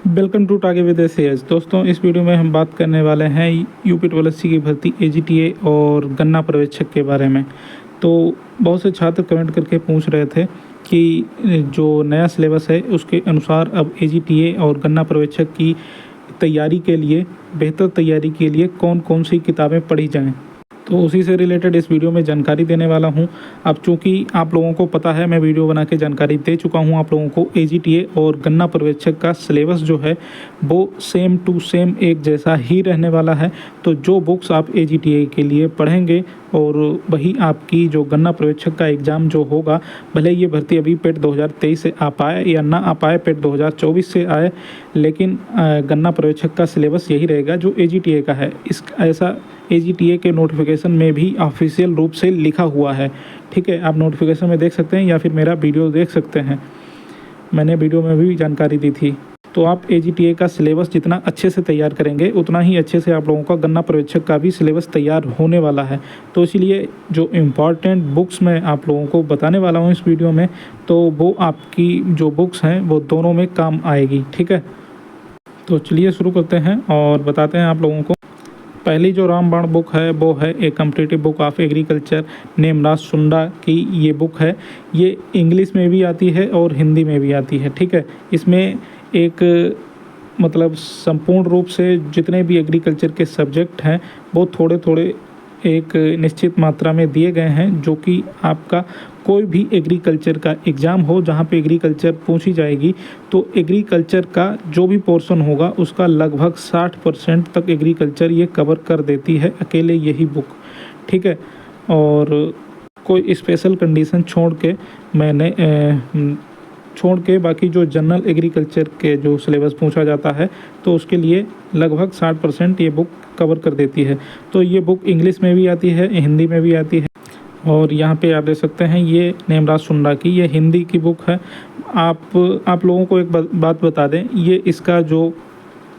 Welcome to टागे with us. दोस्तों, इस वीडियो में हम बात करने वाले हैं यूपी ट्वेल्थ की भर्ती एजीटीए और गन्ना पर्यवेक्षक के बारे में। तो बहुत से छात्र कमेंट करके पूछ रहे थे कि जो नया सिलेबस है उसके अनुसार अब एजीटीए और गन्ना पर्यवेक्षक की तैयारी के लिए, बेहतर तैयारी के लिए कौन कौन सी किताबें पढ़ी जाएं। तो उसी से रिलेटेड इस वीडियो में जानकारी देने वाला हूं। अब चूंकि आप लोगों को पता है, मैं वीडियो बना के जानकारी दे चुका हूं आप लोगों को। एजीटीए और गन्ना पर्यवेक्षक का सिलेबस जो है वो सेम टू सेम एक जैसा ही रहने वाला है। तो जो बुक्स आप एजीटीए के लिए पढ़ेंगे और वही आपकी जो गन्ना पर्यवेक्षक का एग्ज़ाम जो होगा, भले ये भर्ती अभी पेट 2023 से आ पाए या ना आ पाए, पेट 2024 से आए, लेकिन गन्ना पर्यवेक्षक का सिलेबस यही रहेगा जो एजीटीए का है। ऐसा एजीटीए के नोटिफिकेशन में भी ऑफिशियल रूप से लिखा हुआ है। ठीक है, आप नोटिफिकेशन में देख सकते हैं या फिर मेरा वीडियो देख सकते हैं, मैंने वीडियो में भी जानकारी दी थी। तो आप एजीटीए का सिलेबस जितना अच्छे से तैयार करेंगे उतना ही अच्छे से आप लोगों का गन्ना पर्यवेक्षक का भी सिलेबस तैयार होने वाला है। तो इसलिए जो इम्पॉर्टेंट बुक्स मैं आप लोगों को बताने वाला हूँ इस वीडियो में, तो वो आपकी जो बुक्स हैं वो दोनों में काम आएगी। ठीक है, तो चलिए शुरू करते हैं और बताते हैं आप लोगों को। पहली जो रामबाण बुक है वो है ए कम्पिटिटिव बुक ऑफ एग्रीकल्चर, नेमराज सुंडा की ये बुक है। ये इंग्लिश में भी आती है और हिंदी में भी आती है। ठीक है, इसमें एक मतलब संपूर्ण रूप से जितने भी एग्रीकल्चर के सब्जेक्ट हैं वो थोड़े थोड़े एक निश्चित मात्रा में दिए गए हैं, जो कि आपका कोई भी एग्रीकल्चर का एग्ज़ाम हो जहाँ पे एग्रीकल्चर पूछी जाएगी, तो एग्रीकल्चर का जो भी पोर्शन होगा उसका लगभग 60% तक एग्रीकल्चर ये कवर कर देती है अकेले यही बुक। ठीक है, और कोई स्पेशल कंडीशन छोड़ के बाकी जो जनरल एग्रीकल्चर के जो सिलेबस पूछा जाता है तो उसके लिए लगभग 60% ये बुक कवर कर देती है। तो ये बुक इंग्लिश में भी आती है, हिंदी में भी आती है। और यहाँ पे आप देख सकते हैं ये नेमराज सुंडा की ये हिंदी की बुक है। आप लोगों को एक बात बता दें, ये इसका जो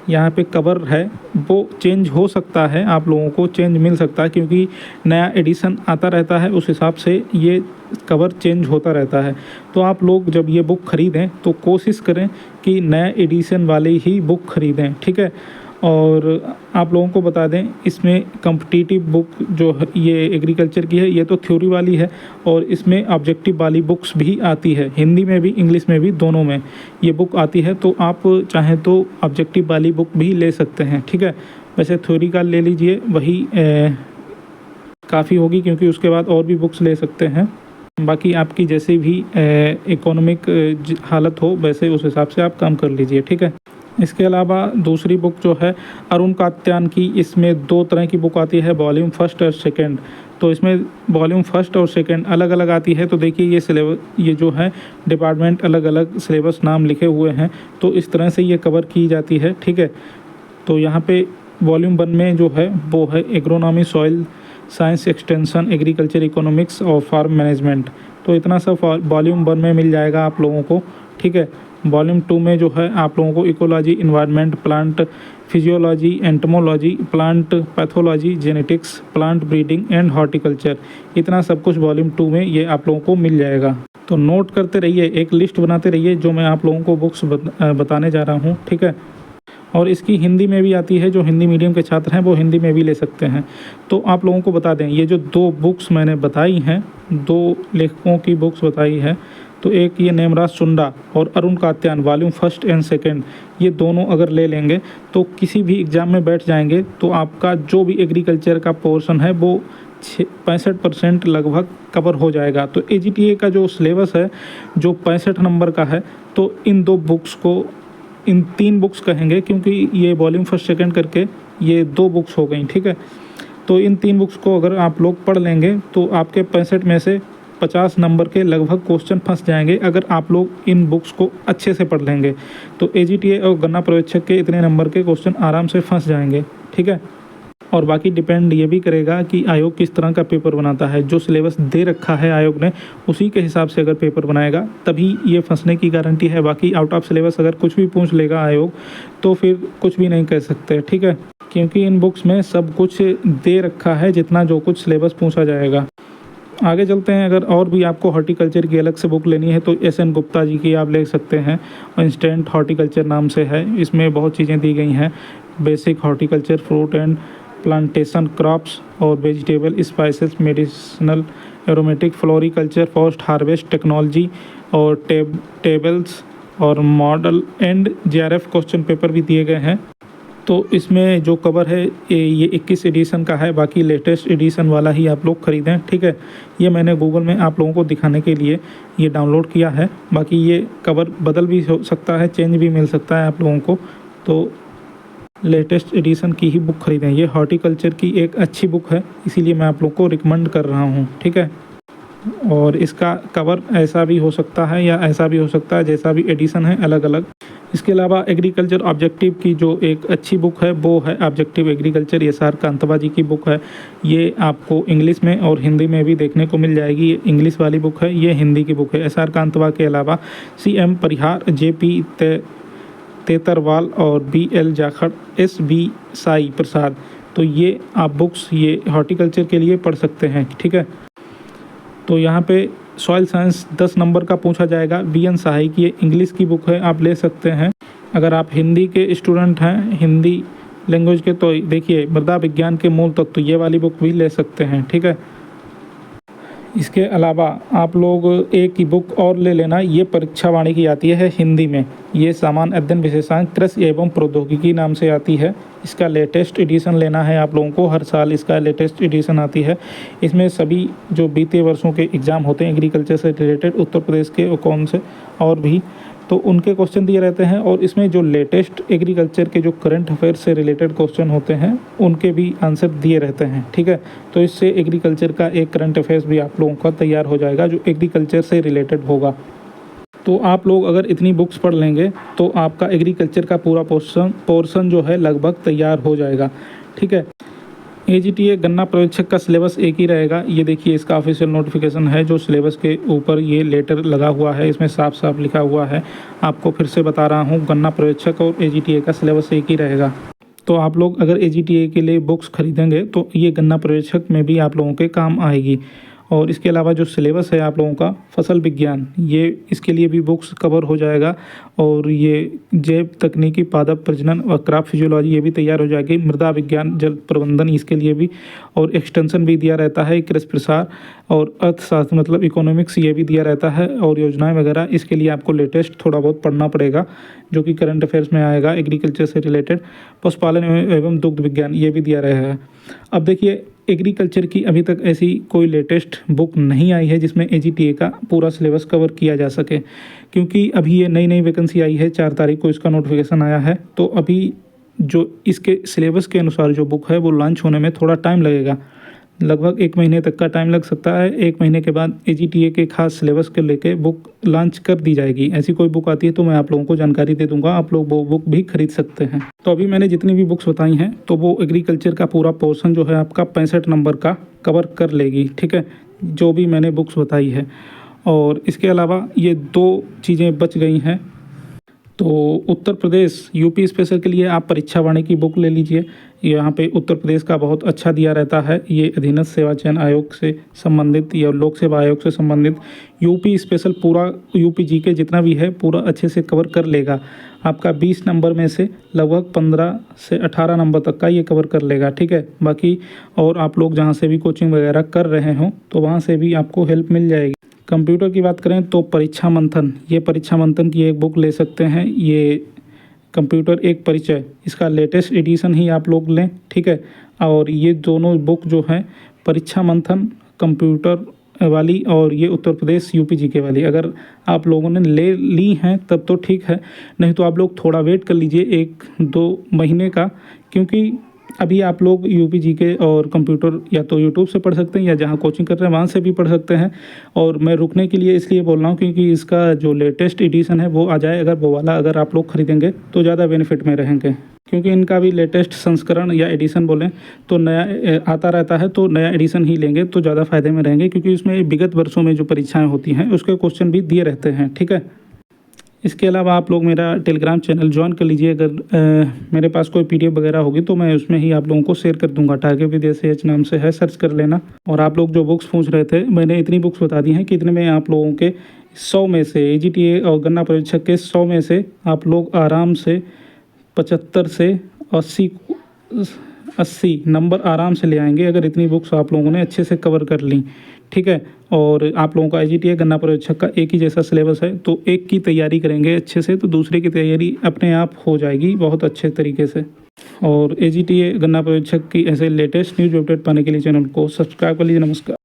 यहाँ पे कवर है वो चेंज हो सकता है, आप लोगों को चेंज मिल सकता है, क्योंकि नया एडिशन आता रहता है, उस हिसाब से ये कवर चेंज होता रहता है। तो आप लोग जब ये बुक ख़रीदें तो कोशिश करें कि नया एडिशन वाली ही बुक ख़रीदें। ठीक है, और आप लोगों को बता दें इसमें कॉम्पिटिटिव बुक जो है ये एग्रीकल्चर की है, ये तो थ्योरी वाली है और इसमें ऑब्जेक्टिव वाली बुक्स भी आती है, हिंदी में भी इंग्लिश में भी दोनों में ये बुक आती है। तो आप चाहें तो ऑब्जेक्टिव वाली बुक भी ले सकते हैं। ठीक है, वैसे थ्योरी का ले लीजिए, वही काफ़ी होगी, क्योंकि उसके बाद और भी बुक्स ले सकते हैं। बाकी आपकी जैसे भी इकोनॉमिक हालत हो वैसे उस हिसाब से आप काम कर लीजिए। ठीक है, इसके अलावा दूसरी बुक जो है अरुण कात्यान की, इसमें 2 तरह की बुक आती है, वॉल्यूम फर्स्ट और सेकंड। तो इसमें वॉल्यूम फर्स्ट और सेकंड अलग अलग आती है। तो देखिए ये सिलेबस, ये जो है डिपार्टमेंट अलग अलग सिलेबस नाम लिखे हुए हैं, तो इस तरह से ये कवर की जाती है। ठीक है, तो यहाँ पे वॉल्यूम 1 में जो है वो है agronomy, soil science extension, agriculture economics और फार्म मैनेजमेंट। तो इतना सब वॉल्यूम 1 में मिल जाएगा आप लोगों को। ठीक है, वॉल्यूम 2 में जो है आप लोगों को ecology, environment, plant physiology, entomology, plant pathology, genetics, plant breeding and horticulture, इतना सब कुछ वॉल्यूम 2 में ये आप लोगों को मिल जाएगा। तो नोट करते रहिए, एक लिस्ट बनाते रहिए जो मैं आप लोगों को बुक्स बताने जा रहा हूँ। ठीक है, और इसकी हिंदी में भी आती है, जो हिंदी मीडियम के छात्र हैं वो हिंदी में भी ले सकते हैं। तो आप लोगों को बता दें, ये जो 2 बुक्स मैंने बताई हैं, 2 लेखकों की बुक्स बताई है, तो एक ये नेमराज सुंडा और Arun Katyan volume first and second, ये दोनों अगर ले लेंगे तो किसी भी एग्ज़ाम में बैठ जाएंगे तो आपका जो भी एग्रीकल्चर का पोर्शन है वो 65% लगभग कवर हो जाएगा। तो एजीटीए का जो सिलेबस है जो 65 नंबर का है, तो इन 2 बुक्स को, इन 3 बुक्स कहेंगे क्योंकि ये वॉल्यूम फर्स्ट सेकंड करके ये 2 बुक्स हो गई। ठीक है, तो इन 3 बुक्स को अगर आप लोग पढ़ लेंगे तो आपके 65 में से 50 नंबर के लगभग क्वेश्चन फंस जाएंगे, अगर आप लोग इन बुक्स को अच्छे से पढ़ लेंगे। तो एजीटीए और गन्ना पर्यवेक्षक के इतने नंबर के क्वेश्चन आराम से फंस जाएंगे। ठीक है, और बाकी डिपेंड ये भी करेगा कि आयोग किस तरह का पेपर बनाता है। जो सिलेबस दे रखा है आयोग ने उसी के हिसाब से अगर पेपर बनाएगा तभी ये फंसने की गारंटी है। बाकी आउट ऑफ सिलेबस अगर कुछ भी पूछ लेगा आयोग तो फिर कुछ भी नहीं कह सकते। ठीक है, क्योंकि इन बुक्स में सब कुछ दे रखा है, जितना जो कुछ सिलेबस पूछा जाएगा। आगे चलते हैं। अगर और भी आपको हॉर्टिकल्चर की अलग से बुक लेनी है तो एस.एन. गुप्ता जी की आप ले सकते हैं। इंस्टेंट हॉर्टिकल्चर नाम से है, इसमें बहुत चीज़ें दी गई हैं। Basic horticulture, fruit and plantation, crops और vegetable, spices, medicinal, aromatic, floriculture, post harvest technology और टेबल्स और model and JRF question paper भी दिए गए हैं। तो इसमें जो कवर है ये 21 एडिशन का है, बाकी लेटेस्ट एडिशन वाला ही आप लोग ख़रीदें, ठीक है। ये मैंने गूगल में आप लोगों को दिखाने के लिए ये डाउनलोड किया है। बाकी ये कवर बदल भी हो सकता है, चेंज भी मिल सकता है आप लोगों को, तो लेटेस्ट एडिशन की ही बुक ख़रीदें। ये हॉर्टिकल्चर की एक अच्छी बुक है, इसीलिए मैं आप लोग को रिकमेंड कर रहा हूँ, ठीक है। और इसका कवर ऐसा भी हो सकता है या ऐसा भी हो सकता है, जैसा भी एडिशन है अलग अलग। इसके अलावा एग्रीकल्चर ऑब्जेक्टिव की जो एक अच्छी बुक है वो है ऑब्जेक्टिव एग्रीकल्चर, SR कांतवा जी की बुक है। ये आपको इंग्लिश में और हिंदी में भी देखने को मिल जाएगी। ये इंग्लिश वाली बुक है, ये हिंदी की बुक है। SR कांतवा के अलावा CM परिहार, JP तेतरवाल और BL जाखड़, SB साई प्रसाद, तो ये आप बुक्स ये हॉर्टिकल्चर के लिए पढ़ सकते हैं, ठीक है। तो यहाँ पे सॉइल साइंस 10 नंबर का पूछा जाएगा। BN सहाय की ये इंग्लिश की बुक है, आप ले सकते हैं। अगर आप हिंदी के स्टूडेंट हैं, हिंदी लैंग्वेज के, तो देखिए मृदा विज्ञान के मूल तत्व, ये वाली बुक भी ले सकते हैं, ठीक है। इसके अलावा आप लोग एक की बुक और ले लेना, ये परीक्षा वाणी की आती है हिंदी में। ये सामान्य अध्ययन विशेषांक कृषि एवं प्रौद्योगिकी नाम से आती है। इसका लेटेस्ट एडिशन लेना है आप लोगों को, हर साल इसका लेटेस्ट एडिशन आती है। इसमें सभी जो बीते वर्षों के एग्ज़ाम होते हैं एग्रीकल्चर से रिलेटेड, उत्तर प्रदेश के और कौन से और भी, तो उनके क्वेश्चन दिए रहते हैं। और इसमें जो लेटेस्ट एग्रीकल्चर के जो करंट अफेयर्स से रिलेटेड क्वेश्चन होते हैं उनके भी आंसर दिए रहते हैं, ठीक है। तो इससे एग्रीकल्चर का एक करंट अफेयर्स भी आप लोगों का तैयार हो जाएगा जो एग्रीकल्चर से रिलेटेड होगा। तो आप लोग अगर इतनी बुक्स पढ़ लेंगे तो आपका एग्रीकल्चर का पूरा पोर्शन जो है लगभग तैयार हो जाएगा, ठीक है। AGTA गन्ना पर्यवेक्षक का सिलेबस एक ही रहेगा। ये देखिए इसका ऑफिशियल नोटिफिकेशन है जो सिलेबस के ऊपर ये लेटर लगा हुआ है, इसमें साफ साफ लिखा हुआ है। आपको फिर से बता रहा हूँ, गन्ना पर्यवेक्षक और AGTA का सिलेबस एक ही रहेगा। तो आप लोग अगर AGTA के लिए बुक्स खरीदेंगे तो ये गन्ना पर्यवेक्षक में भी आप लोगों के काम आएगी। और इसके अलावा जो सिलेबस है आप लोगों का फसल विज्ञान, ये इसके लिए भी बुक्स कवर हो जाएगा। और ये जैव तकनीकी, पादप प्रजनन और क्रॉप फिजियोलॉजी ये भी तैयार हो जाएगी। मृदा विज्ञान, जल प्रबंधन, इसके लिए भी, और एक्सटेंशन भी दिया रहता है, कृषि प्रसार और अर्थशास्त्र मतलब इकोनॉमिक्स ये भी दिया रहता है, और योजनाएं वगैरह। इसके लिए आपको लेटेस्ट थोड़ा बहुत पढ़ना पड़ेगा जो कि करंट अफेयर्स में आएगा एग्रीकल्चर से रिलेटेड। पशुपालन एवं दुग्ध विज्ञान ये भी दिया रहेगा। अब देखिए एग्रीकल्चर की अभी तक ऐसी कोई लेटेस्ट बुक नहीं आई है जिसमें AGTA का पूरा सिलेबस कवर किया जा सके, क्योंकि अभी ये नई वैकेंसी आई है, 4 तारीख को इसका नोटिफिकेशन आया है। तो अभी जो इसके सिलेबस के अनुसार जो बुक है वो लॉन्च होने में थोड़ा टाइम लगेगा, लगभग 1 महीने तक का टाइम लग सकता है। 1 महीने के बाद AGTA के खास सिलेबस के लेके बुक लॉन्च कर दी जाएगी। ऐसी कोई बुक आती है तो मैं आप लोगों को जानकारी दे दूंगा, आप लोग वो बुक भी खरीद सकते हैं। तो अभी मैंने जितनी भी बुक्स बताई हैं तो वो एग्रीकल्चर का पूरा पोर्शन जो है आपका 65 नंबर का कवर कर लेगी, ठीक है, जो भी मैंने बुक्स बताई है। और इसके अलावा ये 2 चीज़ें बच गई हैं। तो उत्तर प्रदेश UP स्पेशल के लिए आप परीक्षा वाणी की बुक ले लीजिए। यहाँ पे उत्तर प्रदेश का बहुत अच्छा दिया रहता है। ये अधीनस्थ सेवा चयन आयोग से संबंधित या लोक सेवा आयोग से संबंधित UP स्पेशल पूरा UP GK जितना भी है पूरा अच्छे से कवर कर लेगा। आपका 20 नंबर में से लगभग 15 से 18 नंबर तक का ये कवर कर लेगा, ठीक है। बाकी और आप लोग जहाँ से भी कोचिंग वगैरह कर रहे हों तो वहाँ से भी आपको हेल्प मिल जाएगी। कंप्यूटर की बात करें तो परीक्षा मंथन, ये परीक्षा मंथन की एक बुक ले सकते हैं। ये कंप्यूटर एक परिचय, इसका लेटेस्ट एडिशन ही आप लोग लें, ठीक है। और ये दोनों बुक जो हैं परीक्षा मंथन कंप्यूटर वाली और ये उत्तर प्रदेश UP GK वाली, अगर आप लोगों ने ले ली हैं तब तो ठीक है, नहीं तो आप लोग थोड़ा वेट कर लीजिए 1-2 महीने का, क्योंकि अभी आप लोग UP GK और कंप्यूटर या तो यूट्यूब से पढ़ सकते हैं या जहाँ कोचिंग कर रहे हैं वहाँ से भी पढ़ सकते हैं। और मैं रुकने के लिए इसलिए बोल रहा हूँ क्योंकि इसका जो लेटेस्ट एडिशन है वो आ जाए, अगर वो वाला अगर आप लोग खरीदेंगे तो ज़्यादा बेनिफिट में रहेंगे, क्योंकि इनका भी लेटेस्ट संस्करण या एडिशन बोलें तो नया आता रहता है, तो नया एडिशन ही लेंगे तो ज़्यादा फ़ायदे में रहेंगे, क्योंकि इसमें विगत वर्षों में जो परीक्षाएँ होती हैं उसके क्वेश्चन भी दिए रहते हैं, ठीक है। इसके अलावा आप लोग मेरा टेलीग्राम चैनल ज्वाइन कर लीजिए। अगर मेरे पास कोई पीडीएफ वगैरह होगी तो मैं उसमें ही आप लोगों को शेयर कर दूंगा। टारगेट विदेश एच नाम से है, सर्च कर लेना। और आप लोग जो बुक्स पूछ रहे थे, मैंने इतनी बुक्स बता दी हैं कि इतने में आप लोगों के 100 में से AGTA और गन्ना पर्यवेक्षक के 100 में से आप लोग आराम से 75 से 80 नंबर आराम से ले आएंगे, अगर इतनी बुक्स आप लोगों ने अच्छे से कवर कर ली। ठीक है। और आप लोगों का AGTA गन्ना पर्यवेक्षक का एक ही जैसा सिलेबस है, तो एक की तैयारी करेंगे अच्छे से तो दूसरे की तैयारी अपने आप हो जाएगी बहुत अच्छे तरीके से। और AGTA गन्ना पर्यवेक्षक की ऐसे लेटेस्ट न्यूज़ अपडेट पाने के लिए चैनल को सब्सक्राइब कर लीजिए। नमस्कार।